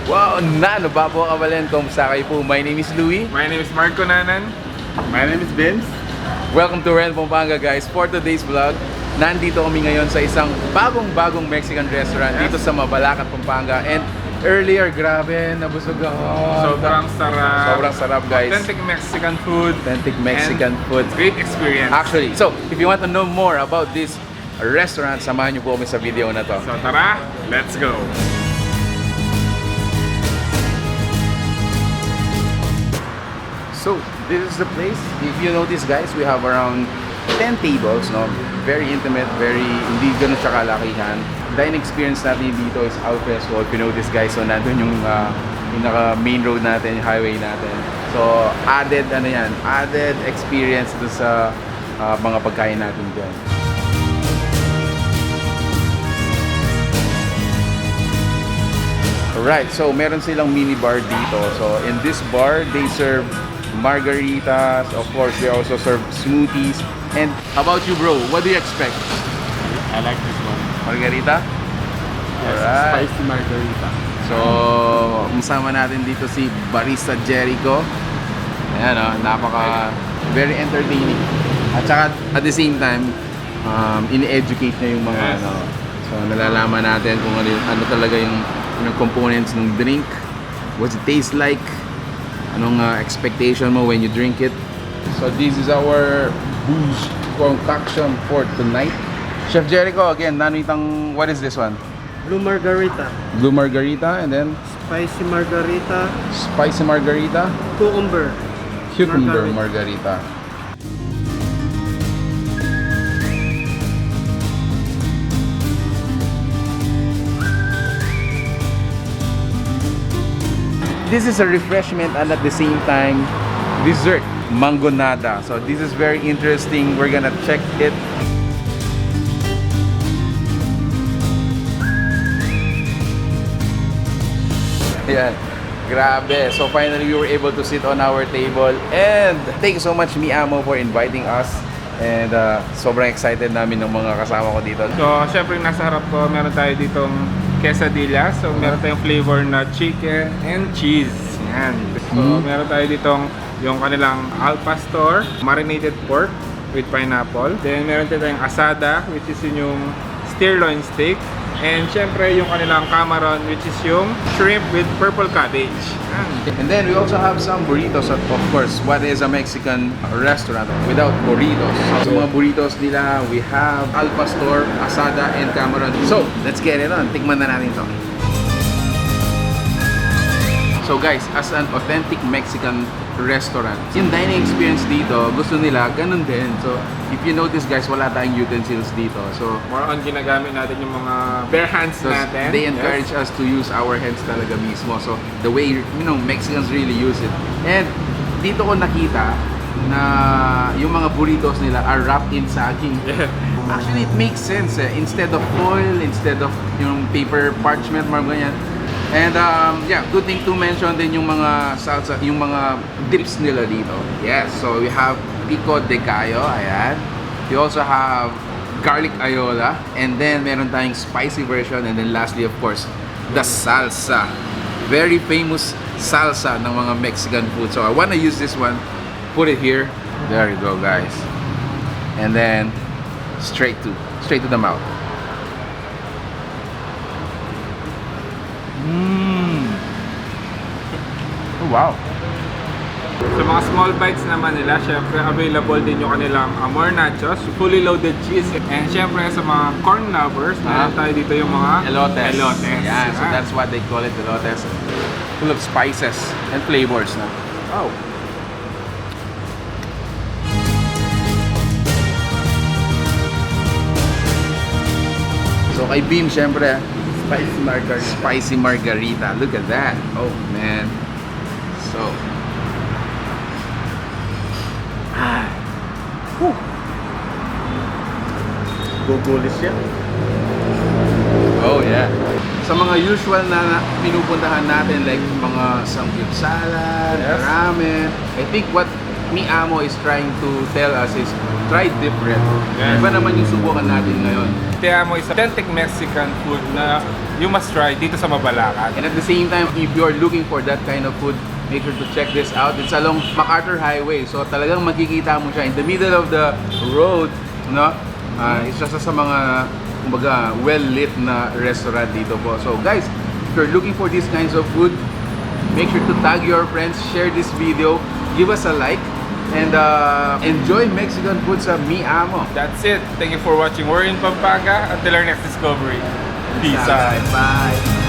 Wow, nano ba po kabalen? Kumusta kayo po? My name is Louie. My name is Marco Nanan. My name is Vince. Welcome to Pampanga, guys. For today's vlog, nandito kami ngayon sa isang bagong Mexican restaurant dito sa Mabalacat, Pampanga. And earlier, grabe, nabusog ako. Sobrang sarap. Sobrang sarap, guys. Authentic Mexican food. Authentic Mexican food. Great experience. Actually, so if you want to know more about this restaurant, samahan niyo po kami sa video na to. So tara, let's go. So, this is the place. If you notice, guys, we have around 10 tables, no? Very intimate, hindi ganun siya kalakihan. Dining experience natin dito is out festival. If you notice, guys, so nandun yung main road natin, yung highway natin. So, added experience dito sa mga pagkain natin dyan. Alright, so meron silang mini bar dito. So, in this bar, they serve margaritas, of course they also serve smoothies. And how about you, bro? What do you expect? I like this one. Margarita? Yes, Alright. spicy margarita. So, masama natin dito si Barista Jericho. Ayan o, very entertaining. At saka, at the same time, ini-educate niya yung mga so nalalaman natin kung ano talaga yung components ng drink. What's it taste like? Anong expectation mo when you drink it? So this is our booze concoction for tonight. Chef Jericho, again, what is this one? Blue margarita, Blue margarita, and then spicy margarita, spicy margarita, cucumber margarita. This is a refreshment and at the same time dessert, mangonada. So this is very interesting. We're gonna check it. Ayan, grabe. So finally we were able to sit on our table, and thank you so much Amo for inviting us. And sobrang excited namin ng mga kasama ko dito. So, syempre nasa harap ko, meron tayo ditong quesadillas. So, meron tayong flavor na chicken and cheese. Yan. So, meron tayo ditong yung kanilang al pastor, marinated pork with pineapple. Then, meron tayo tayong asada, which is yung sirloin steak. And syempre yung kanilang camaron, which is yung shrimp with purple cabbage. And then we also have some burritos. Of course, what is a Mexican restaurant without burritos? So mga burritos nila, we have al pastor, asada, and camaron. So, let's get it on. Tikman na natin to. So guys, as an authentic Mexican restaurant, yung dining experience dito, gusto nila ganun din. So, if you notice guys, wala tayong utensils dito. So, More on ginagamit natin yung mga bare hands natin. they encourage us to use our hands talaga mismo. So, the way, Mexicans really use it. And dito ko nakita na yung mga burritos nila are wrapped in saging. Yeah. Actually, it makes sense eh. Instead of foil, instead of yung paper parchment, mga ganyan. And yeah, good thing to mention din yung mga salsa, yung mga dips nila dito. Yes, so we have pico de gallo, ayan. We also have garlic ayola, and then meron tayong spicy version, and then lastly, of course, the salsa. Very famous salsa ng mga Mexican food. So I wanna use this one, put it here. There you go, guys. And then straight to the mouth. Oh, wow. Sa mga small bites naman nila, syempre available din yung kanilang amor nachos, fully loaded cheese. And syempre sa mga corn lovers, meron tayo dito yung mga Elotes. Yeah, so Yan. that's what they call it, elotes. Full of spices and flavors na. Oh. So kay Beam, syempre, Spicy margarita. spicy margarita. Look at that. Oh, man. So. Gugulis siya. Oh, yeah. Sa mga usual na pinupuntahan natin, like mga samgyup salad, ramen, I think what Mi Amo is trying to tell us is try different. Yes. Iba naman yung subukan natin ngayon. Theyre is authentic Mexican food na you must try dito sa Mabalacat. And at the same time, if you're looking for that kind of food, make sure to check this out. It's along McArthur Highway. So talagang makikita mo siya in the middle of the road, no? Isa sa mga kumbaga well-lit na restaurant dito po. So guys, if you're looking for these kinds of food, make sure to tag your friends, share this video, give us a like, and enjoy Mexican food sa Mi Amo. That's it. Thank you for watching. We're in Pampanga. Until our next discovery. Peace out. Bye.